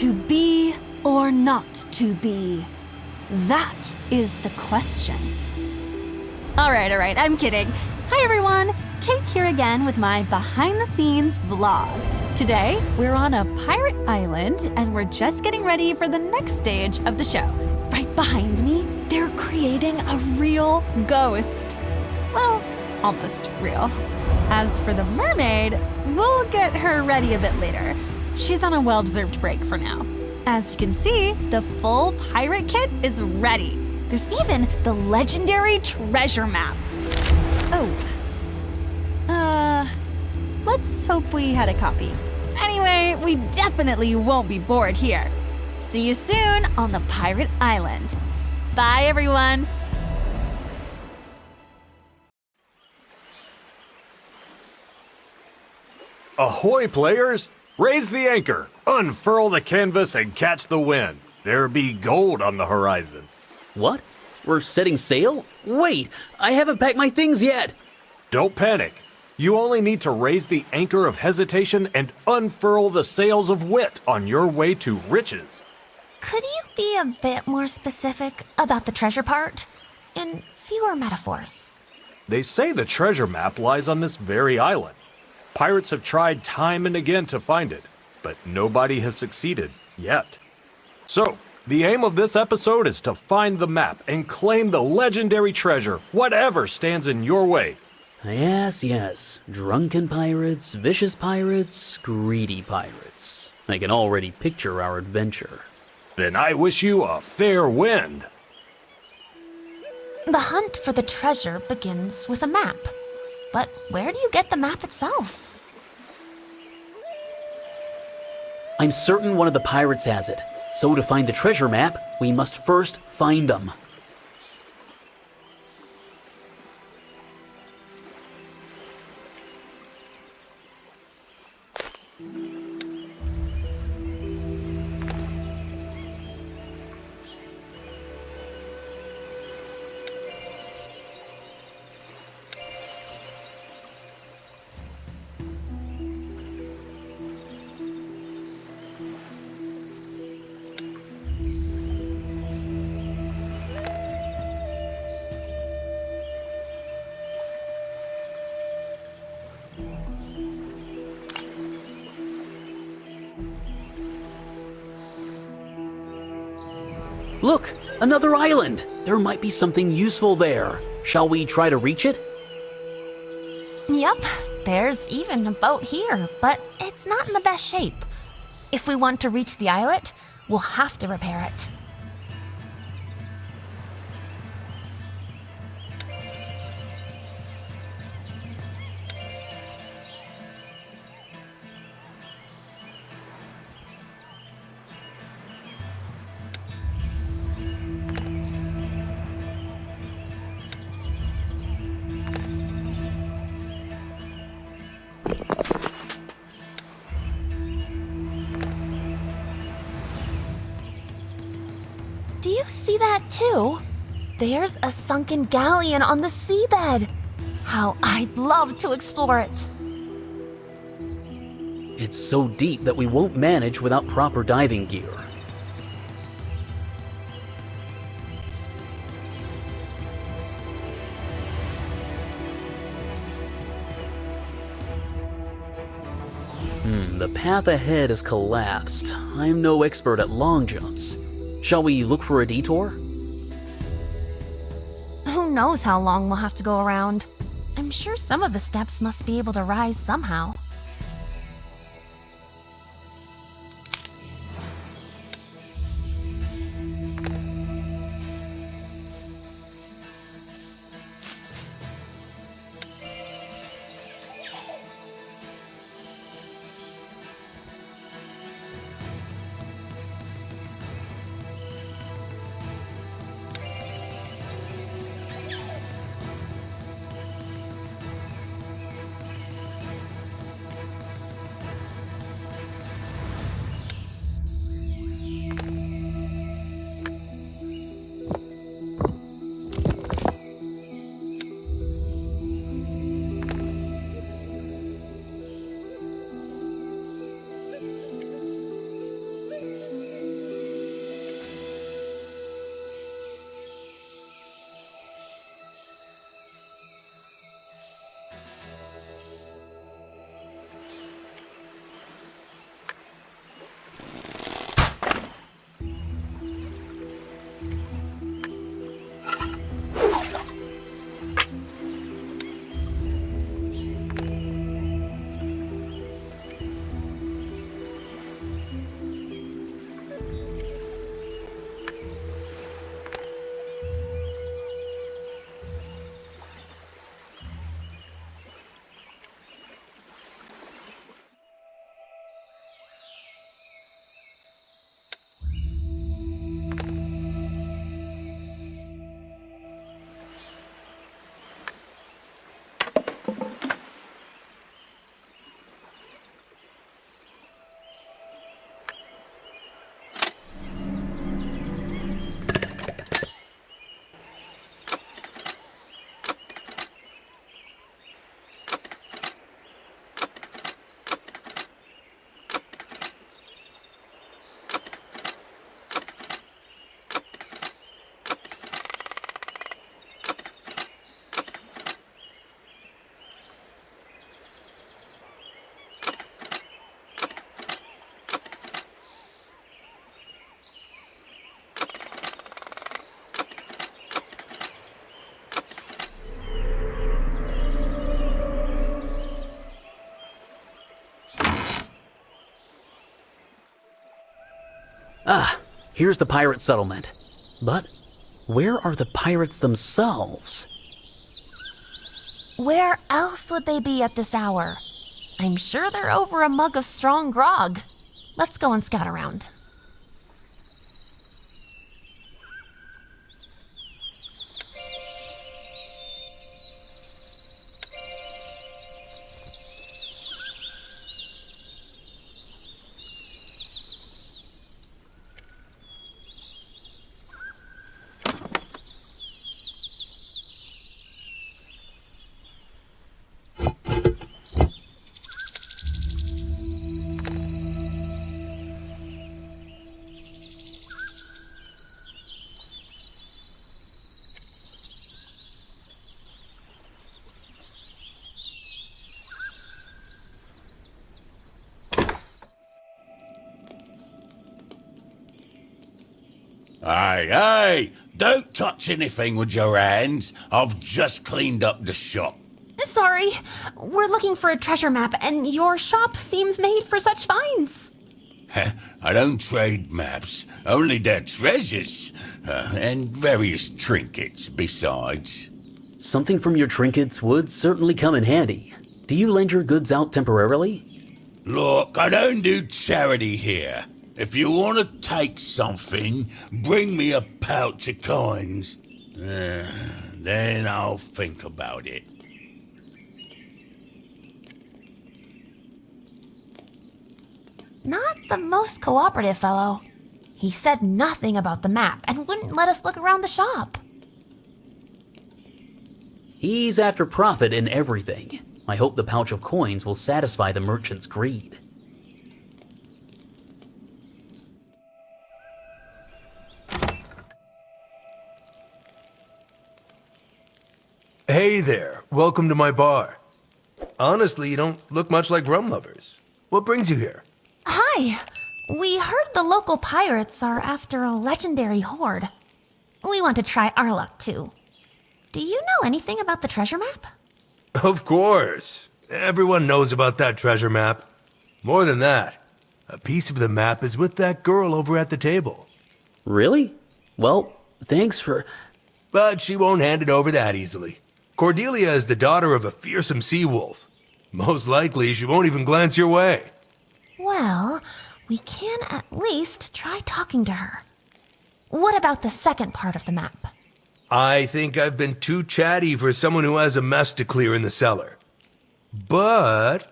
To be or not to be? That is the question. All right, I'm kidding. Hi everyone, Kate here again with my behind-the-scenes vlog. Today, we're on a pirate island and we're just getting ready for the next stage of the show. Right behind me, they're creating a real ghost. Well, almost real. As for the mermaid, we'll get her ready a bit later. She's on a well-deserved break for now. As you can see, the full pirate kit is ready. There's even the legendary treasure map. Let's hope we had a copy. Anyway, we definitely won't be bored here. See you soon on the pirate island. Bye, everyone. Ahoy, players! Raise the anchor, unfurl the canvas, and catch the wind. There be gold on the horizon. What? We're setting sail? Wait, I haven't packed my things yet. Don't panic. You only need to raise the anchor of hesitation and unfurl the sails of wit on your way to riches. Could you be a bit more specific about the treasure part? In fewer metaphors. They say the treasure map lies on this very island. Pirates have tried time and again to find it, but nobody has succeeded yet. So, the aim of this episode is to find the map and claim the legendary treasure, whatever stands in your way. Yes. Drunken pirates, vicious pirates, greedy pirates. I can already picture our adventure. Then I wish you a fair wind. The hunt for the treasure begins with a map. But where do you get the map itself? I'm certain one of the pirates has it. So to find the treasure map, we must first find them. Look, another island! There might be something useful there. Shall we try to reach it? Yep, there's even a boat here, but it's not in the best shape. If we want to reach the islet, we'll have to repair it. Do you see that too? There's a sunken galleon on the seabed. How I'd love to explore it. It's so deep that we won't manage without proper diving gear. The path ahead has collapsed. I'm no expert at long jumps. Shall we look for a detour? Who knows how long we'll have to go around? I'm sure some of the steps must be able to rise somehow. Here's the pirate settlement. But where are the pirates themselves? Where else would they be at this hour? I'm sure they're over a mug of strong grog. Let's go and scout around. Hey, don't touch anything with your hands. I've just cleaned up the shop. Sorry, we're looking for a treasure map, and your shop seems made for such finds. I don't trade maps, only their treasures, and various trinkets besides. Something from your trinkets would certainly come in handy. Do you lend your goods out temporarily? Look, I don't do charity here. If you want to take something, bring me a pouch of coins. Then I'll think about it. Not the most cooperative fellow. He said nothing about the map and wouldn't let us look around the shop. He's after profit in everything. I hope the pouch of coins will satisfy the merchant's greed. Hey there, welcome to my bar. Honestly, you don't look much like rum lovers. What brings you here? Hi! We heard the local pirates are after a legendary hoard. We want to try our luck too. Do you know anything about the treasure map? Of course. Everyone knows about that treasure map. More than that, a piece of the map is with that girl over at the table. Really? Well, thanks for... But she won't hand it over that easily. Cordelia is the daughter of a fearsome sea wolf. Most likely, she won't even glance your way. Well, we can at least try talking to her. What about the second part of the map? I think I've been too chatty for someone who has a mess to clear in the cellar. But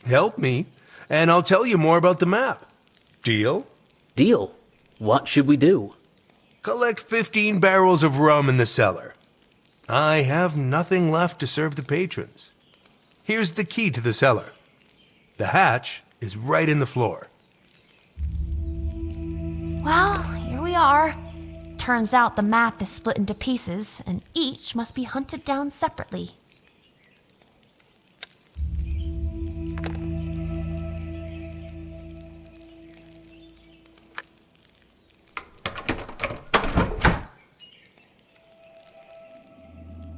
help me, and I'll tell you more about the map. Deal? Deal. What should we do? Collect 15 barrels of rum in the cellar. I have nothing left to serve the patrons. Here's the key to the cellar. The hatch is right in the floor. Well, here we are. Turns out the map is split into pieces, and each must be hunted down separately.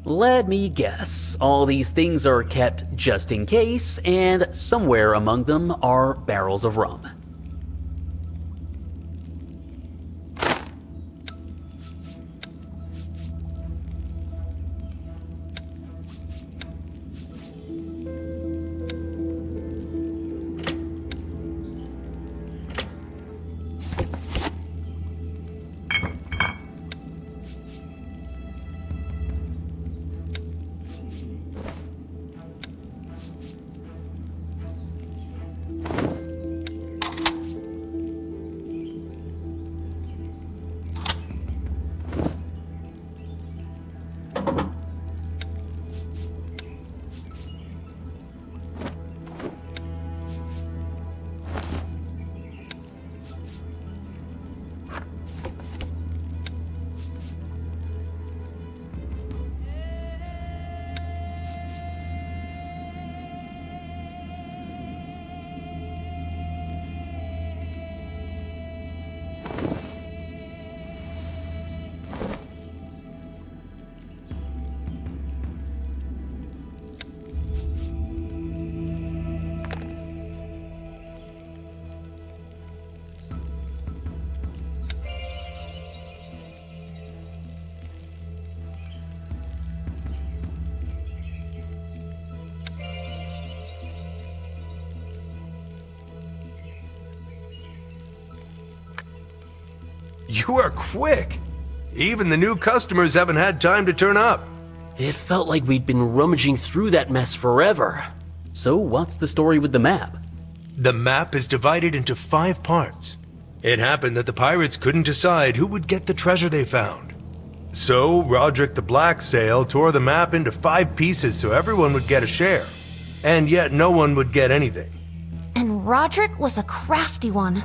Let me guess. All these things are kept just in case, and somewhere among them are barrels of rum. You are quick. Even the new customers haven't had time to turn up. It felt like we'd been rummaging through that mess forever. So what's the story with the map? The map is divided into 5 parts. It happened that the pirates couldn't decide who would get the treasure they found. So Roderick the Black Sail tore the map into 5 pieces so everyone would get a share. And yet no one would get anything. And Roderick was a crafty one.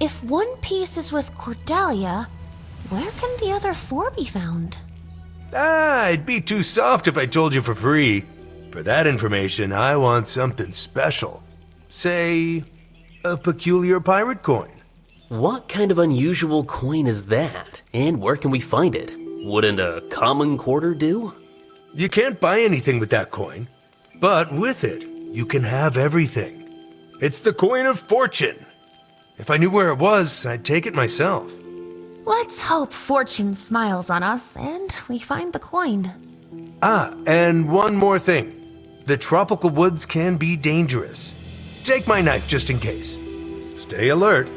If one piece is with Cordelia, where can the other 4 be found? It'd be too soft if I told you for free. For that information, I want something special. Say, a peculiar pirate coin. What kind of unusual coin is that? And where can we find it? Wouldn't a common quarter do? You can't buy anything with that coin, but with it, you can have everything. It's the coin of fortune. If I knew where it was, I'd take it myself. Let's hope fortune smiles on us and we find the coin. And one more thing. The tropical woods can be dangerous. Take my knife just in case. Stay alert.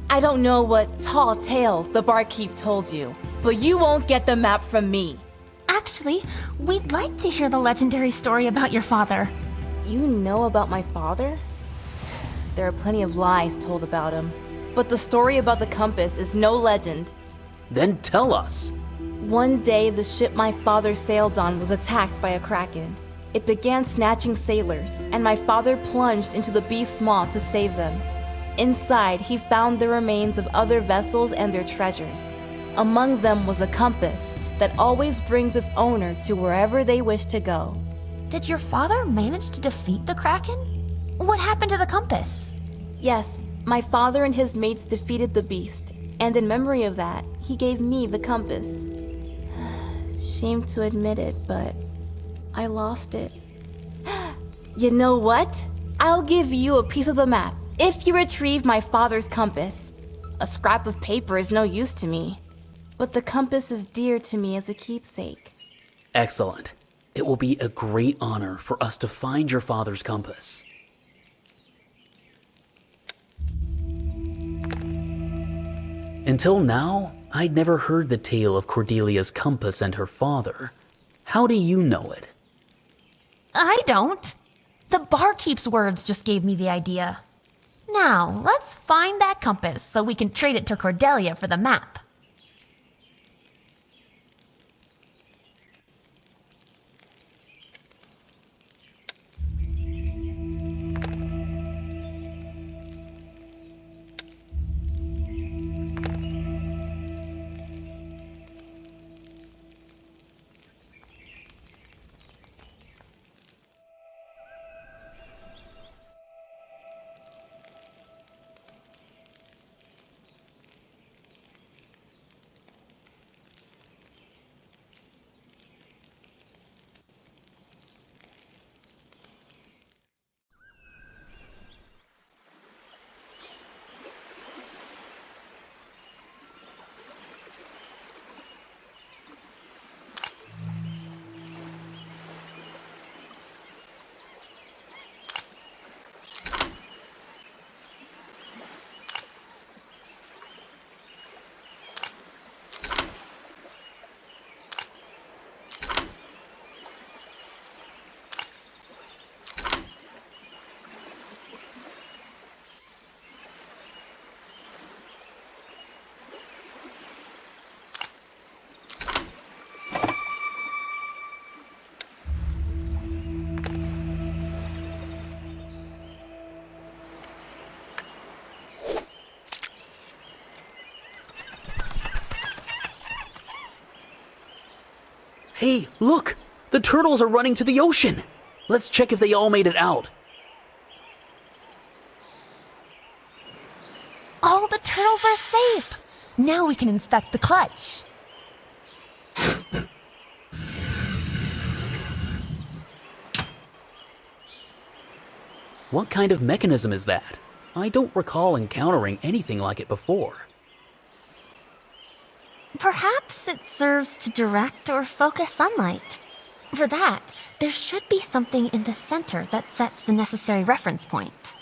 I don't know what tall tales the barkeep told you, but you won't get the map from me. Actually, we'd like to hear the legendary story about your father. You know about my father? There are plenty of lies told about him, but the story about the compass is no legend. Then tell us. One day, the ship my father sailed on was attacked by a kraken. It began snatching sailors, and my father plunged into the beast's maw to save them. Inside, he found the remains of other vessels and their treasures. Among them was a compass that always brings its owner to wherever they wish to go. Did your father manage to defeat the Kraken? What happened to the compass? Yes, my father and his mates defeated the beast, and in memory of that, he gave me the compass. Shame to admit it, but I lost it. You know what? I'll give you a piece of the map if you retrieve my father's compass. A scrap of paper is no use to me, but the compass is dear to me as a keepsake. Excellent. It will be a great honor for us to find your father's compass. Until now, I'd never heard the tale of Cordelia's compass and her father. How do you know it? I don't. The barkeep's words just gave me the idea. Now, let's find that compass so we can trade it to Cordelia for the map. Hey, look! The turtles are running to the ocean! Let's check if they all made it out. All the turtles are safe! Now we can inspect the clutch. What kind of mechanism is that? I don't recall encountering anything like it before. Perhaps it serves to direct or focus sunlight. For that, There should be something in the center that sets the necessary reference point.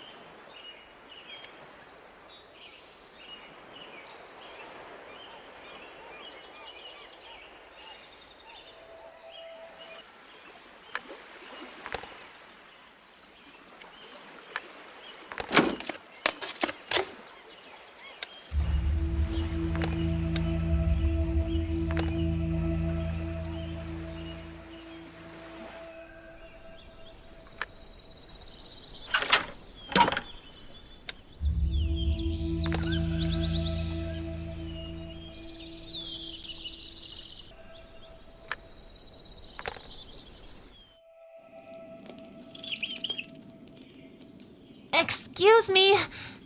Excuse me,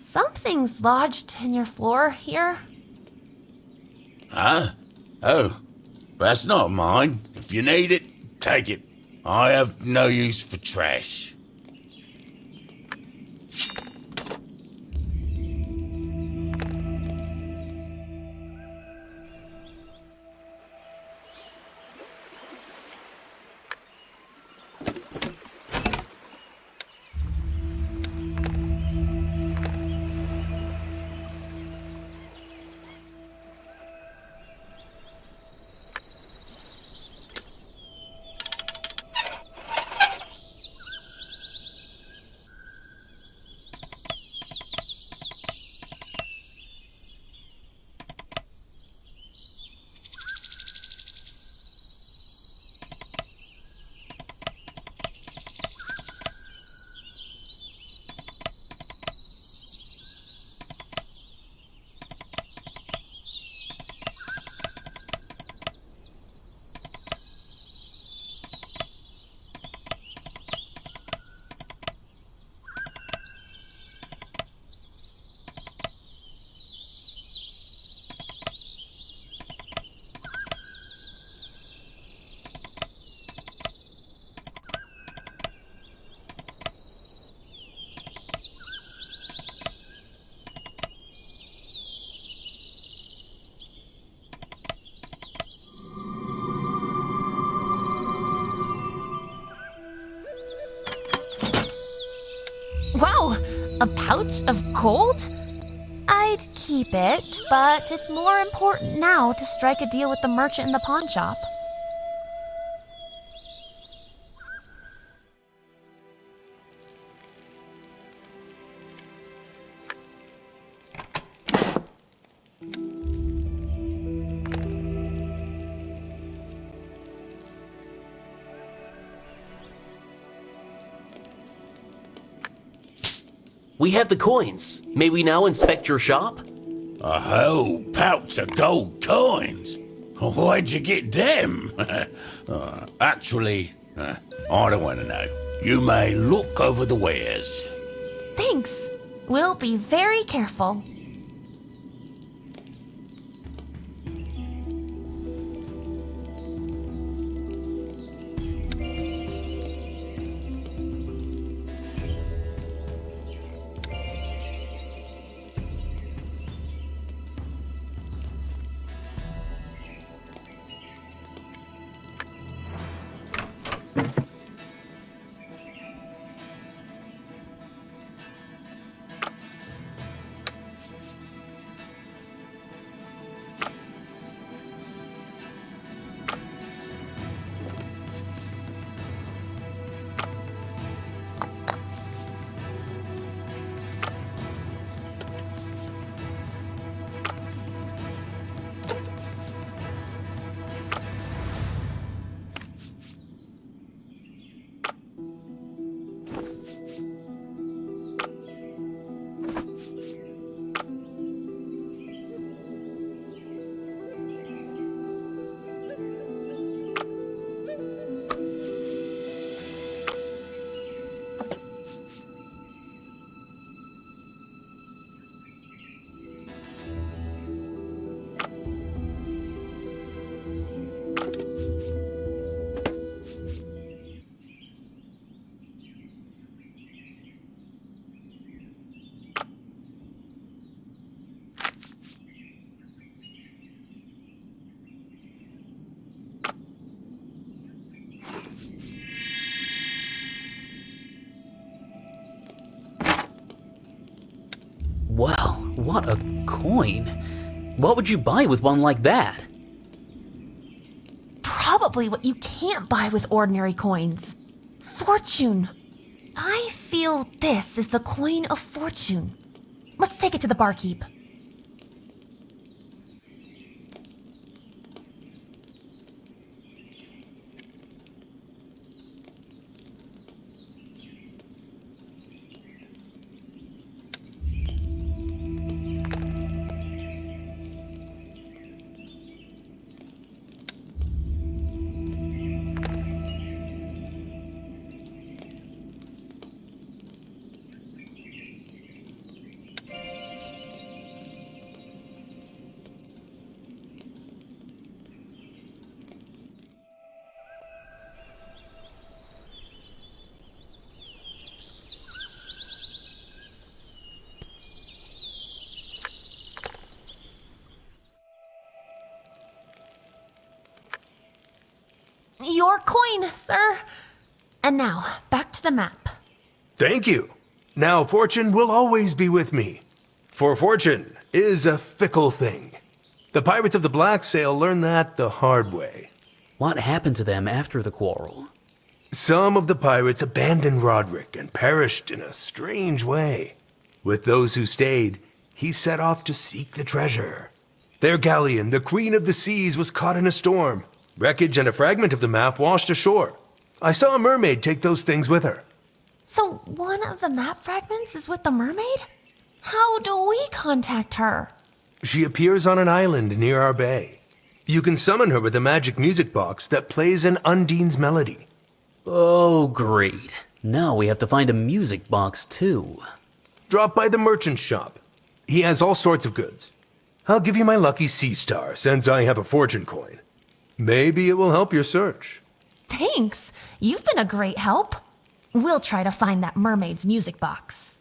something's lodged in your floor here. Huh? Oh, that's not mine. If you need it, take it. I have no use for trash. Wow, a pouch of gold? I'd keep it, but it's more important now to strike a deal with the merchant in the pawn shop. We have the coins. May we now inspect your shop? A whole pouch of gold coins? Where'd you get them? Actually, I don't want to know. You may look over the wares. Thanks. We'll be very careful. Well, what a coin. What would you buy with one like that? Probably what you can't buy with ordinary coins. Fortune. I feel this is the coin of fortune. Let's take it to the barkeep. Your coin, sir. And now, back to the map. Thank you. Now fortune will always be with me. For fortune is a fickle thing. The pirates of the Black Sail learned that the hard way. What happened to them after the quarrel? Some of the pirates abandoned Roderick and perished in a strange way. With those who stayed, he set off to seek the treasure. Their galleon, the Queen of the Seas, was caught in a storm. Wreckage and a fragment of the map washed ashore. I saw a mermaid take those things with her. So one of the map fragments is with the mermaid? How do we contact her? She appears on an island near our bay. You can summon her with a magic music box that plays an Undine's melody. Oh, great. Now we have to find a music box, too. Drop by the merchant's shop. He has all sorts of goods. I'll give you my lucky sea star, since I have a fortune coin. Maybe it will help your search. Thanks. You've been a great help. We'll try to find that mermaid's music box.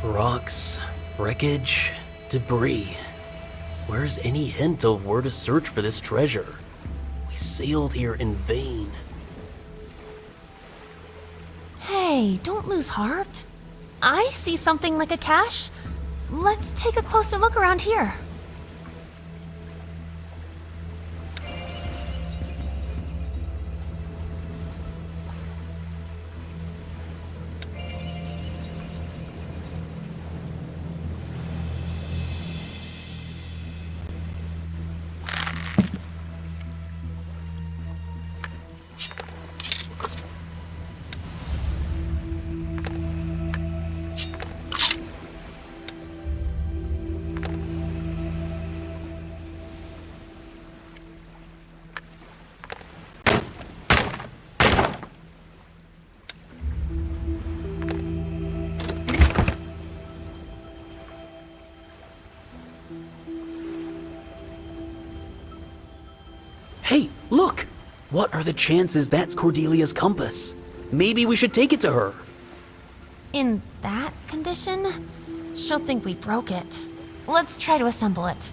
Rocks, wreckage, debris. Where's any hint of where to search for this treasure? We sailed here in vain. Hey, don't lose heart. I see something like a cache. Let's take a closer look around here. What are the chances that's Cordelia's compass? Maybe we should take it to her. In that condition, she'll think we broke it. Let's try to assemble it.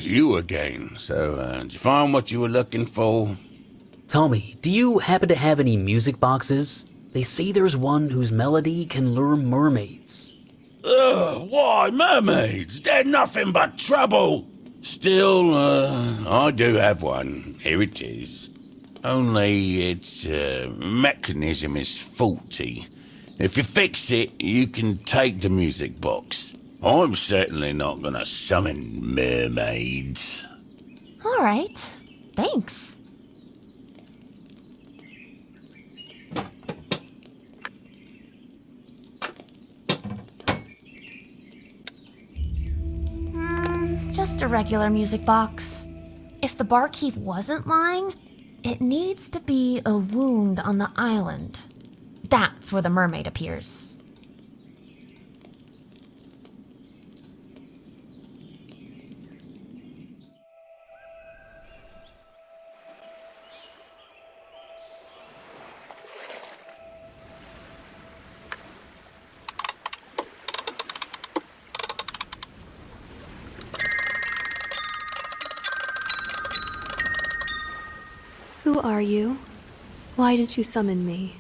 You again. So, did you find what you were looking for? Tell me, do you happen to have any music boxes? They say there's one whose melody can lure mermaids. Why, mermaids? They're nothing but trouble. Still, I do have one. Here it is. Only its mechanism is faulty. If you fix it, you can take the music box. I'm certainly not gonna summon mermaids. All right. Thanks. Just a regular music box. If the barkeep wasn't lying, it needs to be a wound on the island. That's where the mermaid appears. Who are you? Why did you summon me?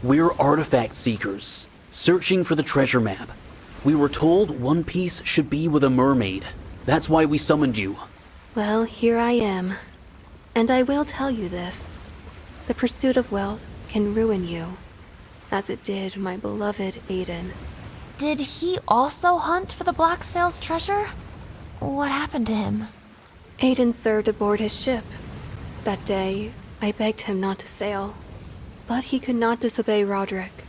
We're artifact seekers, searching for the treasure map. We were told one piece should be with a mermaid. That's why we summoned you. Well, here I am. And I will tell you this. The pursuit of wealth can ruin you, as it did my beloved Aiden. Did he also hunt for the Black Sail's treasure? What happened to him? Aiden served aboard his ship. That day, I begged him not to sail, but he could not disobey Roderick.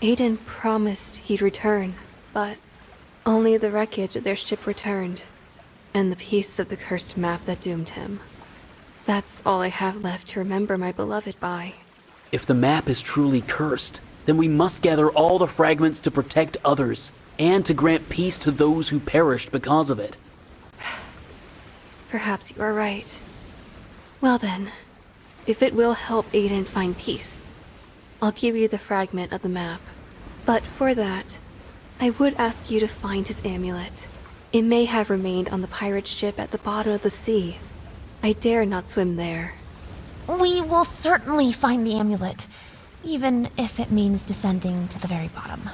Aiden promised he'd return, but only the wreckage of their ship returned, and the piece of the cursed map that doomed him. That's all I have left to remember my beloved by. If the map is truly cursed, then we must gather all the fragments to protect others, and to grant peace to those who perished because of it. Perhaps you are right. Well then, if it will help Aiden find peace, I'll give you the fragment of the map. But for that, I would ask you to find his amulet. It may have remained on the pirate ship at the bottom of the sea. I dare not swim there. We will certainly find the amulet, even if it means descending to the very bottom.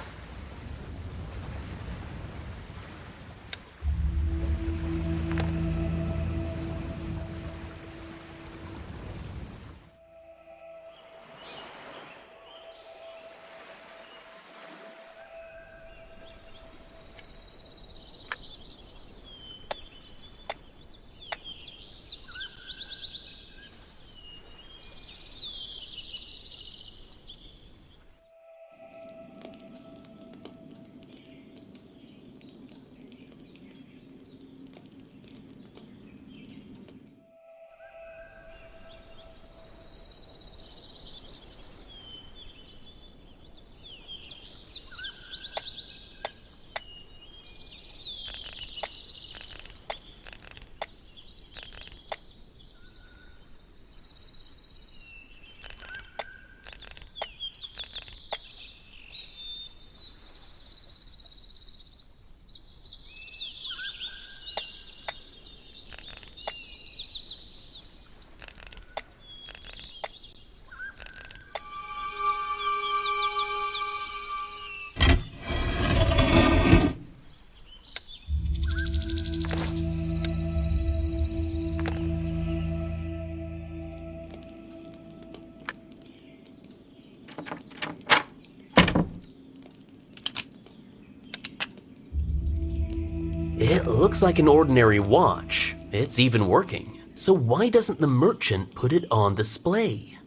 Looks like an ordinary watch. It's even working. So why doesn't the merchant put it on display?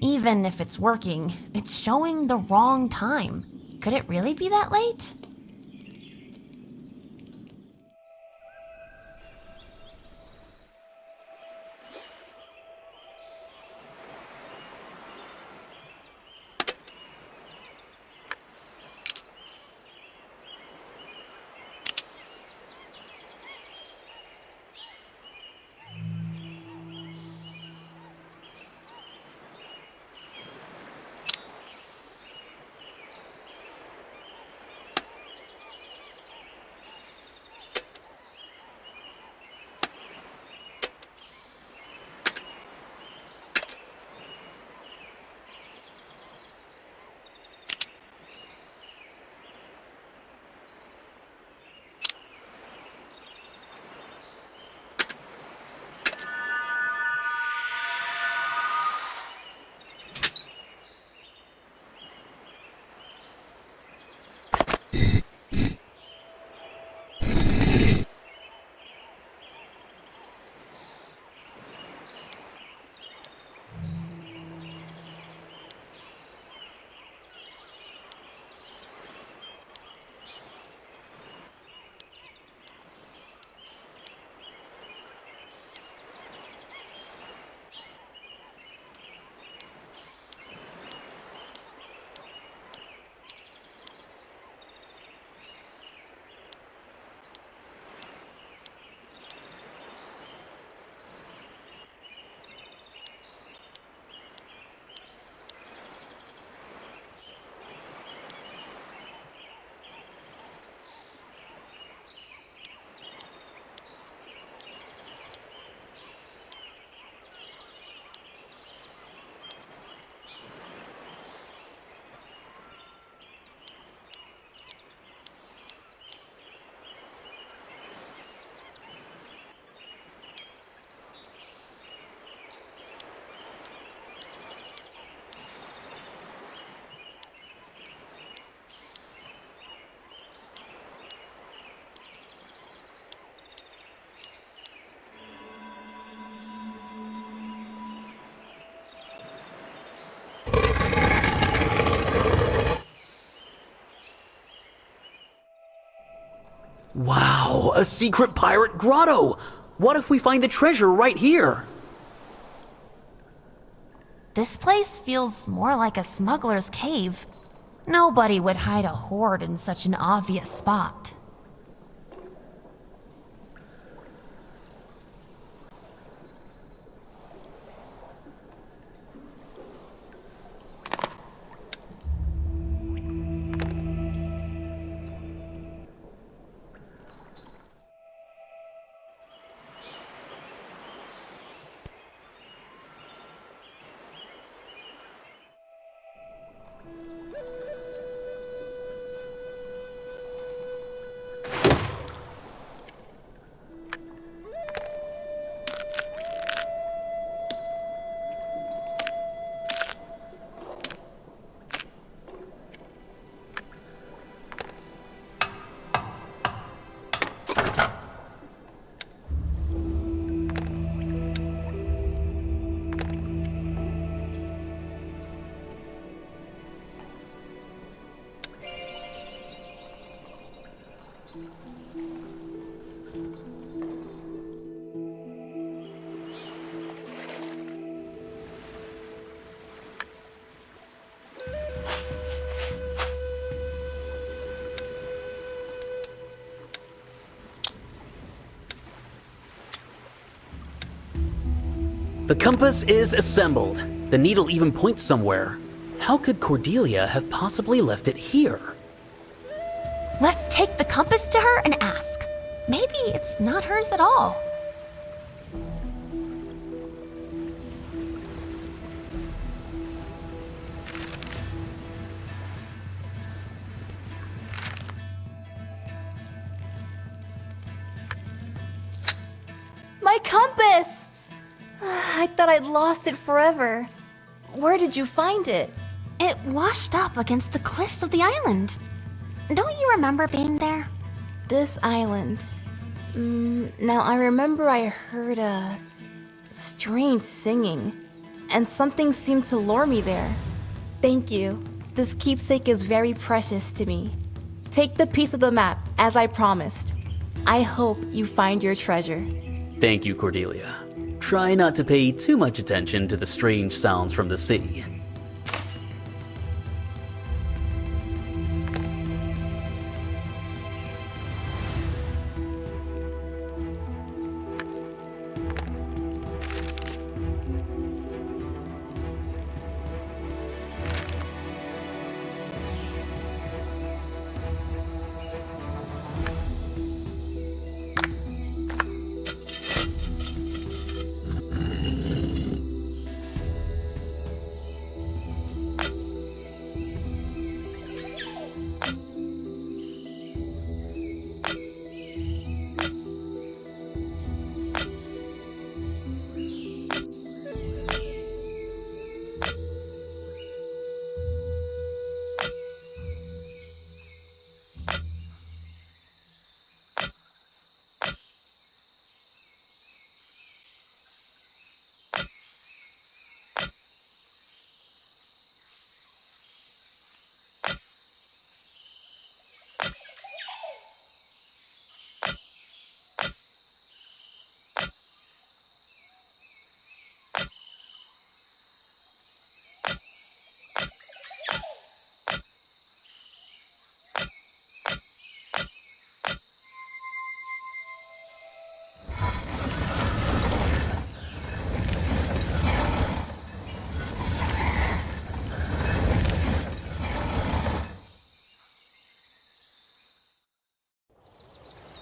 Even if it's working, it's showing the wrong time. Could it really be that late? Wow, a secret pirate grotto! What if we find the treasure right here? This place feels more like a smuggler's cave. Nobody would hide a hoard in such an obvious spot. The compass is assembled. The needle even points somewhere. How could Cordelia have possibly left it here? Let's take the compass to her and ask. Maybe it's not hers at all. My compass! I thought I'd lost it forever. Where did you find it? It washed up against the cliffs of the island. Don't you remember being there? This island. Now I remember I heard a strange singing, and something seemed to lure me there. Thank you. This keepsake is very precious to me. Take the piece of the map, as I promised. I hope you find your treasure. Thank you, Cordelia. Try not to pay too much attention to the strange sounds from the sea.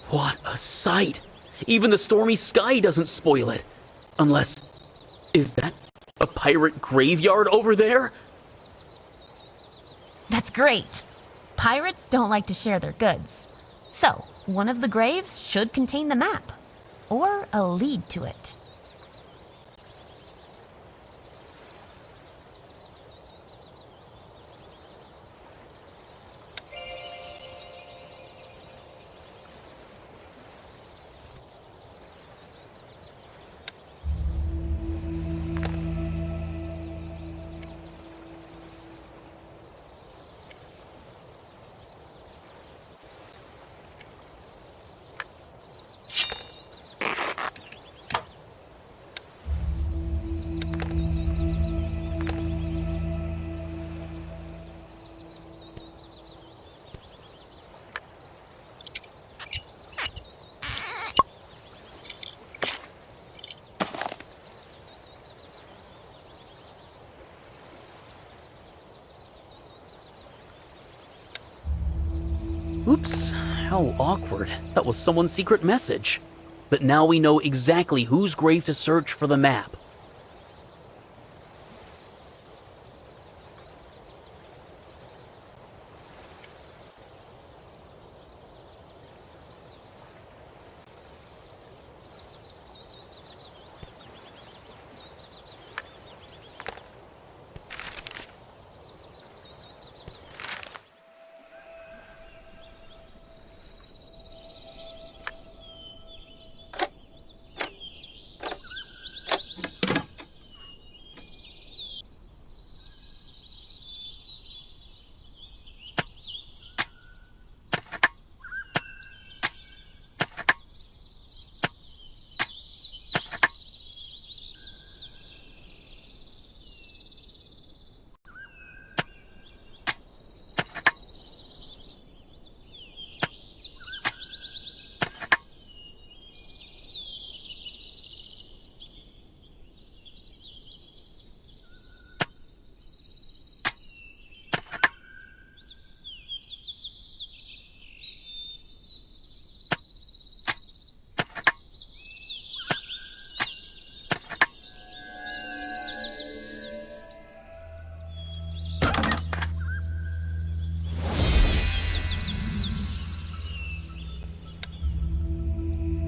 What a sight! Even the stormy sky doesn't spoil it. Unless, is that a pirate graveyard over there? That's great. Pirates don't like to share their goods. So, one of the graves should contain the map. Or a lead to it. Oops, how awkward. That was someone's secret message. But now we know exactly whose grave to search for the map.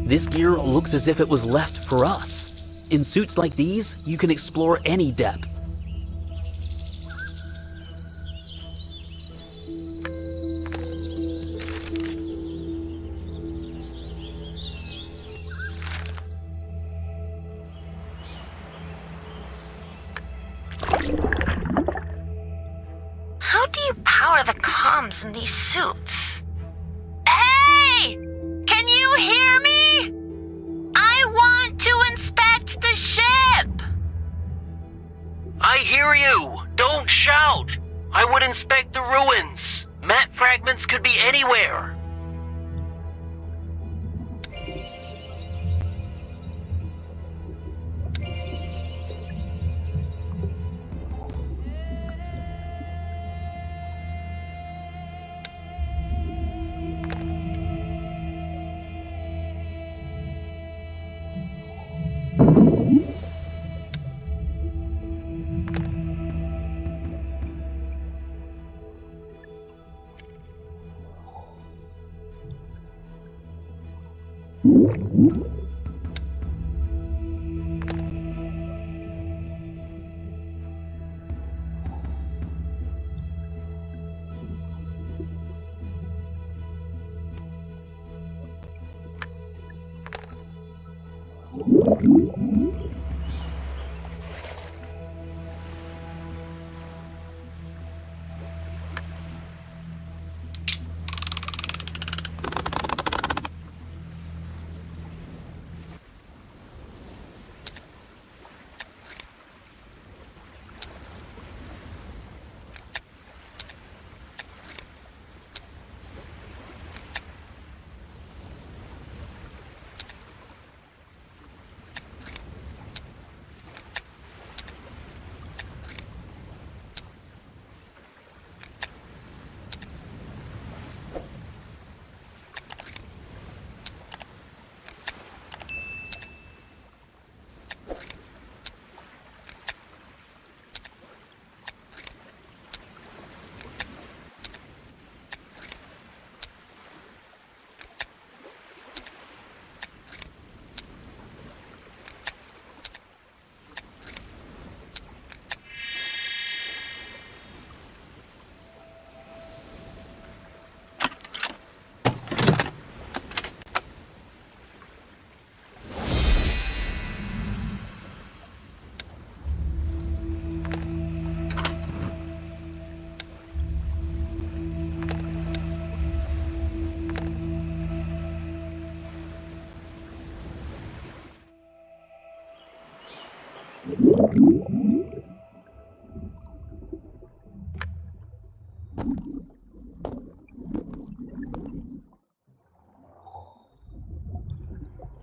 This gear looks as if it was left for us. In suits like these, you can explore any depth. bums in these suits. Hey! Can you hear me? I want to inspect the ship! I hear you! Don't shout! I would inspect the ruins. Map fragments could be anywhere.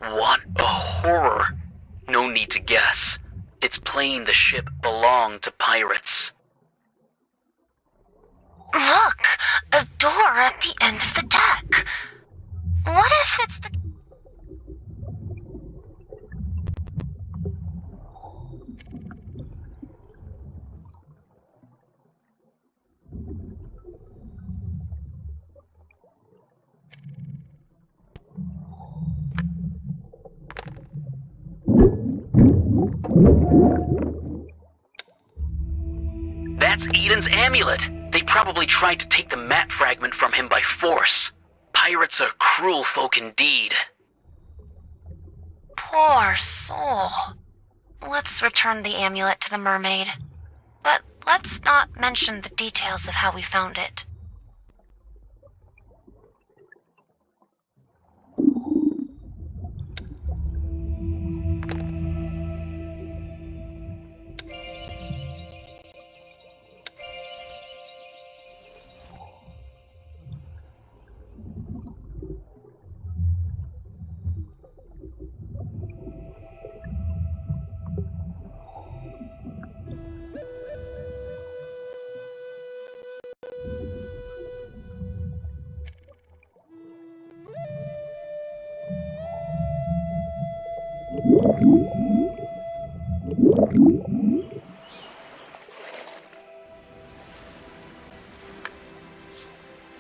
What a horror! No need to guess. It's plain the ship belonged to pirates. Look! A door at the end of the deck! What if it's the... That's Eden's amulet. They probably tried to take the map fragment from him by force. Pirates are cruel folk indeed. Poor soul. Let's return the amulet to the mermaid. But let's not mention the details of how we found it.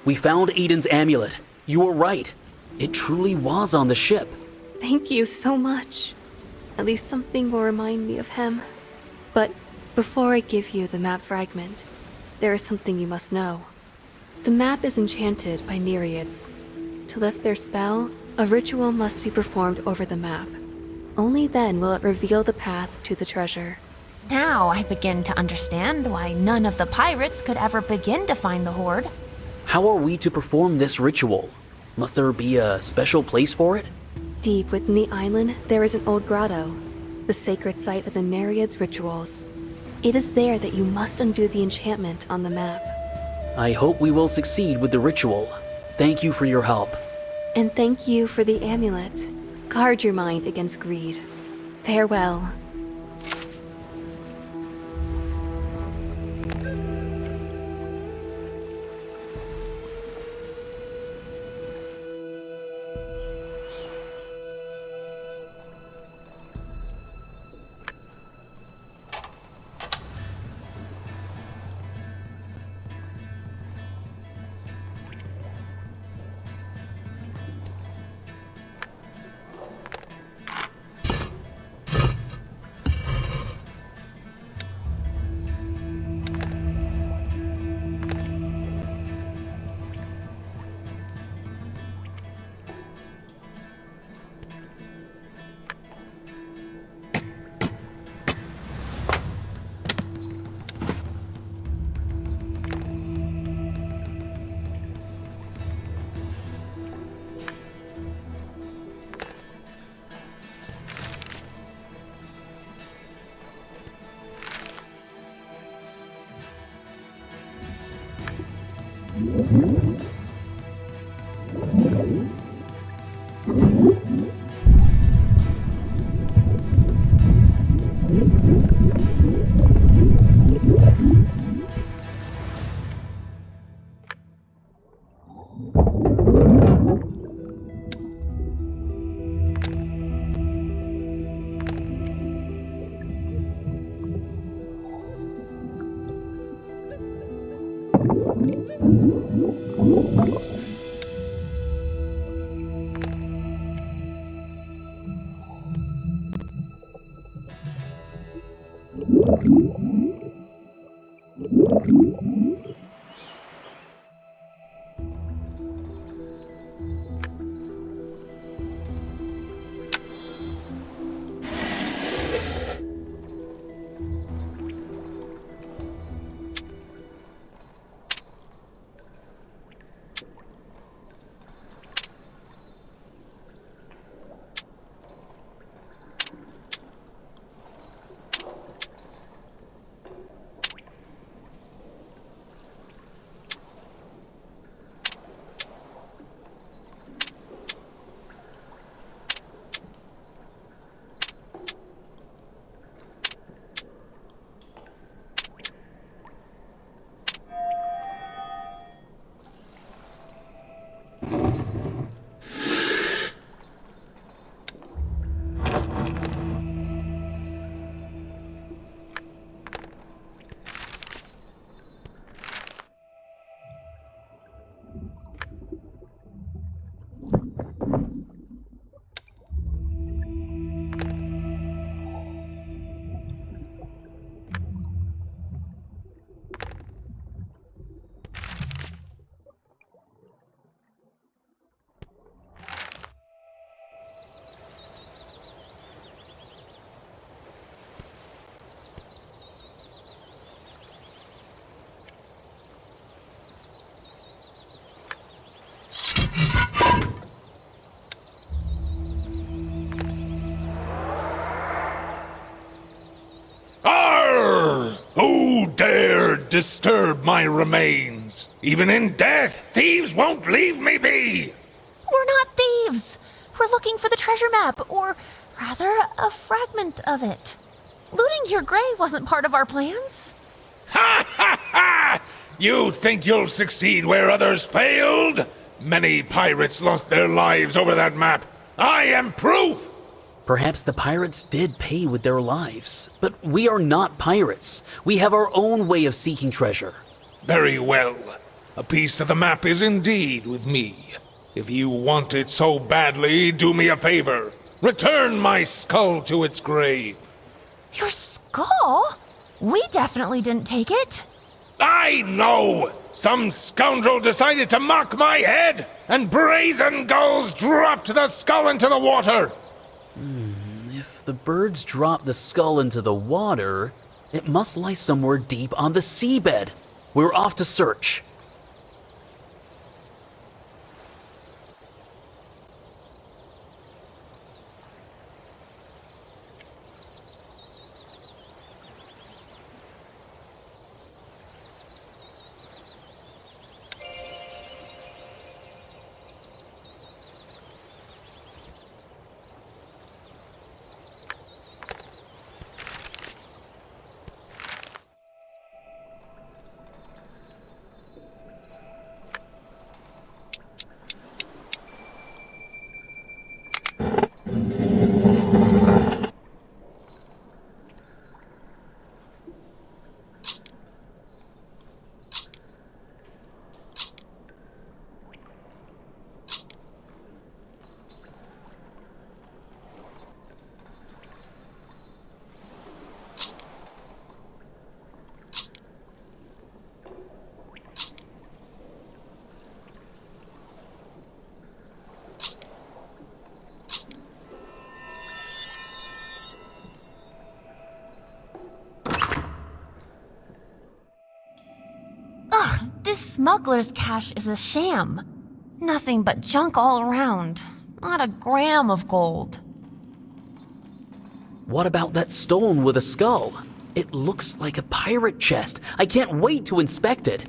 We found Eden's amulet. You were right. It truly was on the ship. Thank you so much. At least something will remind me of him. But before I give you the map fragment, there is something you must know. The map is enchanted by Nereids. To lift their spell, a ritual must be performed over the map. Only then will it reveal the path to the treasure. Now I begin to understand why none of the pirates could ever begin to find the hoard. how are we to perform this ritual? Must there be a special place for it? Deep within the island, there is an old grotto, the sacred site of the Nereid's rituals. It is there that you must undo the enchantment on the map. I hope we will succeed with the ritual. Thank you for your help. And thank you for the amulet. Guard your mind against greed. Farewell. Who dared disturb my remains? Even in death, thieves won't leave me be! We're not thieves! We're looking for the treasure map, or rather, a fragment of it. Looting your grave wasn't part of our plans. Ha ha ha! You think you'll succeed where others failed? Many pirates lost their lives over that map. I am proof! Perhaps the pirates did pay with their lives, but we are not pirates. We have our own way of seeking treasure. Very well. A piece of the map is indeed with me. If you want it so badly, do me a favor. Return my skull to its grave. Your skull? We definitely didn't take it. I know! Some scoundrel decided to mock my head, and brazen gulls dropped the skull into the water. If the birds drop the skull into the water, it must lie somewhere deep on the seabed. We're off to search. smuggler's cache is a sham. Nothing but junk all around. Not a gram of gold. What about that stone with a skull? It looks like a pirate chest. I can't wait to inspect it.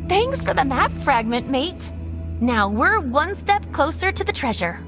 Thanks for the map fragment, mate. Now we're one step closer to the treasure.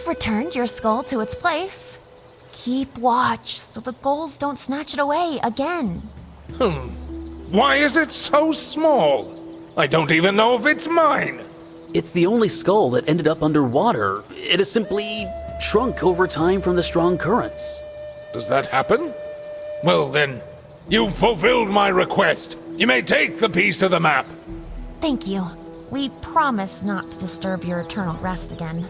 I've returned your skull to its place. Keep watch so the gulls don't snatch it away again. Why is it so small? I don't even know if it's mine. It's the only skull that ended up underwater. It has simply shrunk over time from the strong currents. Does that happen? Well then, you've fulfilled my request. You may take the piece of the map. Thank you. We promise not to disturb your eternal rest again.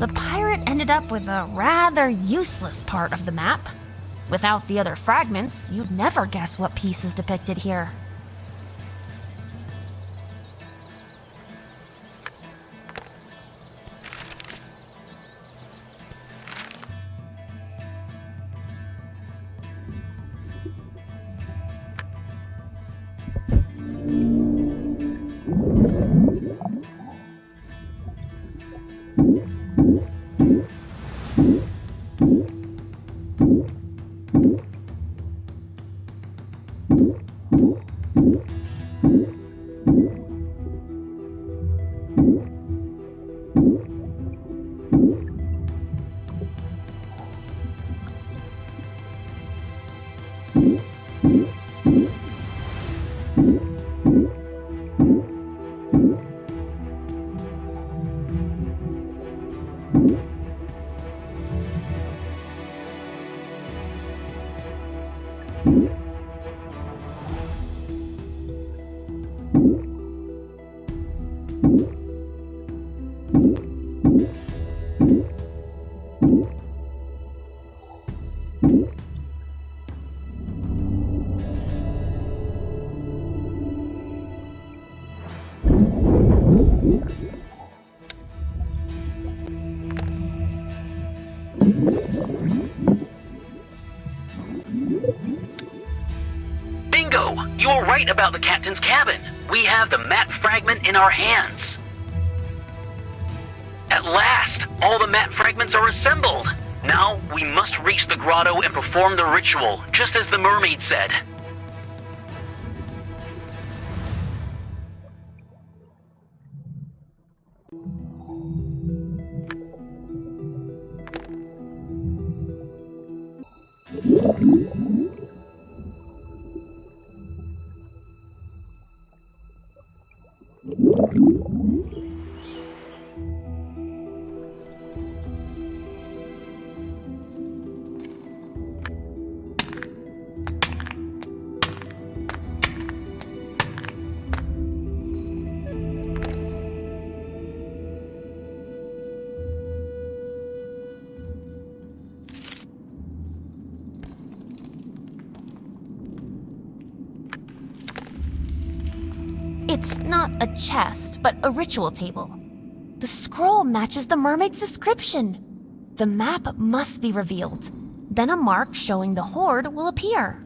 The pirate ended up with a rather useless part of the map. Without the other fragments, you'd never guess what piece is depicted here. Bingo! You were right about the captain's cabin. We have the map fragment in our hands. At last, all the map fragments are assembled. Now, we must reach the grotto and perform the ritual, just as the mermaid said. It's not a chest, but a ritual table. The scroll matches the mermaid's description. The map must be revealed. Then a mark showing the hoard will appear.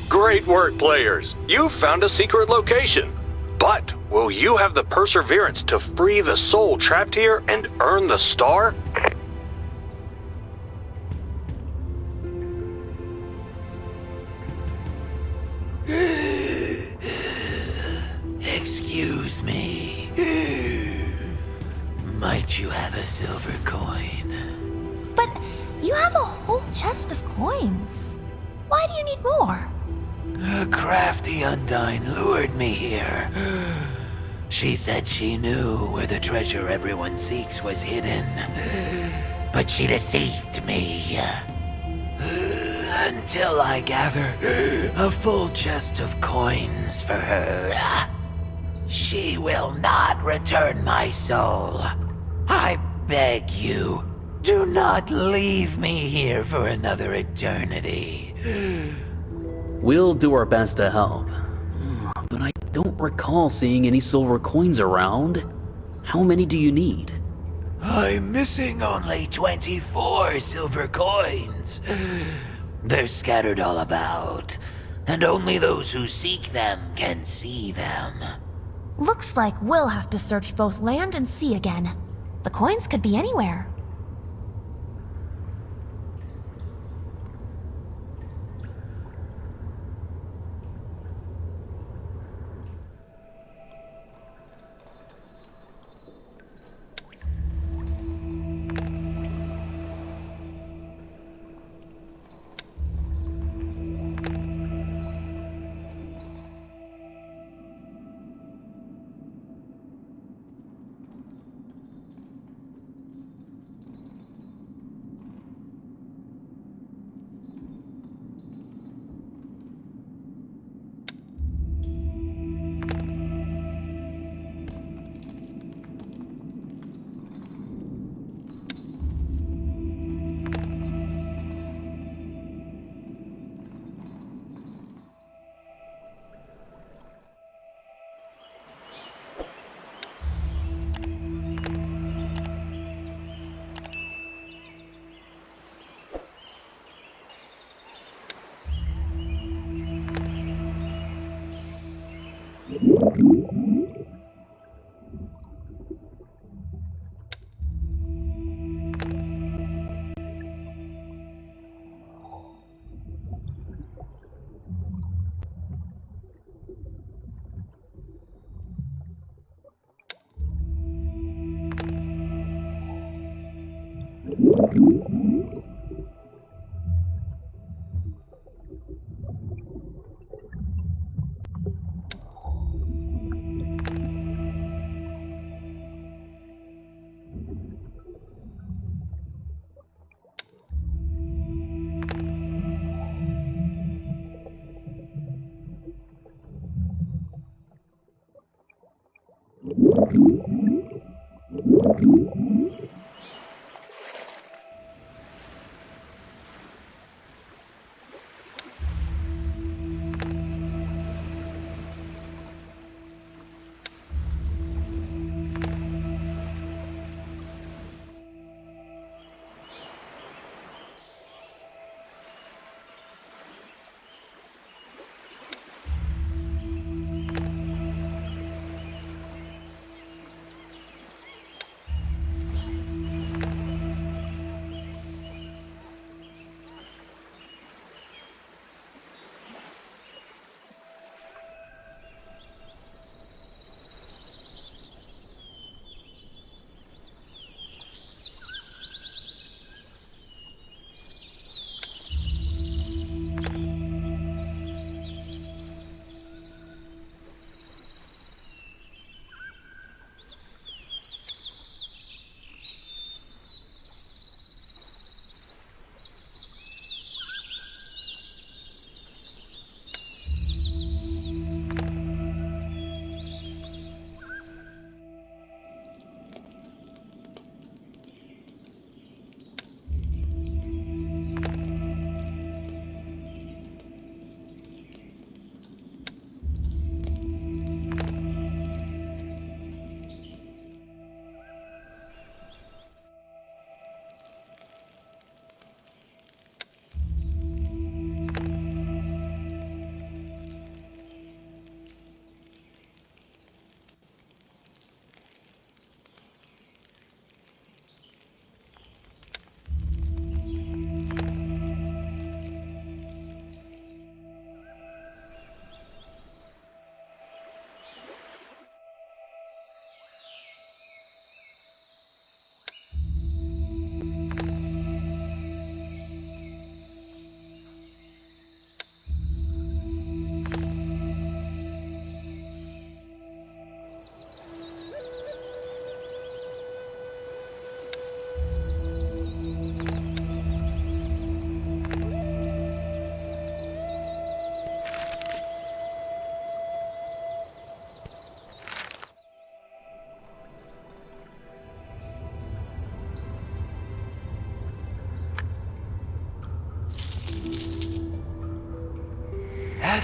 Great work, players! You've found a secret location. But will you have the perseverance to free the soul trapped here and earn the star? Excuse me. Might you have a silver coin? But you have a whole chest of coins. Why do you need more? A crafty Undine lured me here. She said she knew where the treasure everyone seeks was hidden. But she deceived me. Until I gather a full chest of coins for her. She will not return my soul. I beg you, do not leave me here for another eternity. We'll do our best to help. But I don't recall seeing any silver coins around. How many do you need? I'm missing only 24 silver coins. They're scattered all about, and only those who seek them can see them. Looks like we'll have to search both land and sea again. The coins could be anywhere.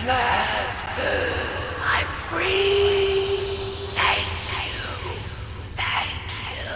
At last, I'm free. Thank you. Thank you.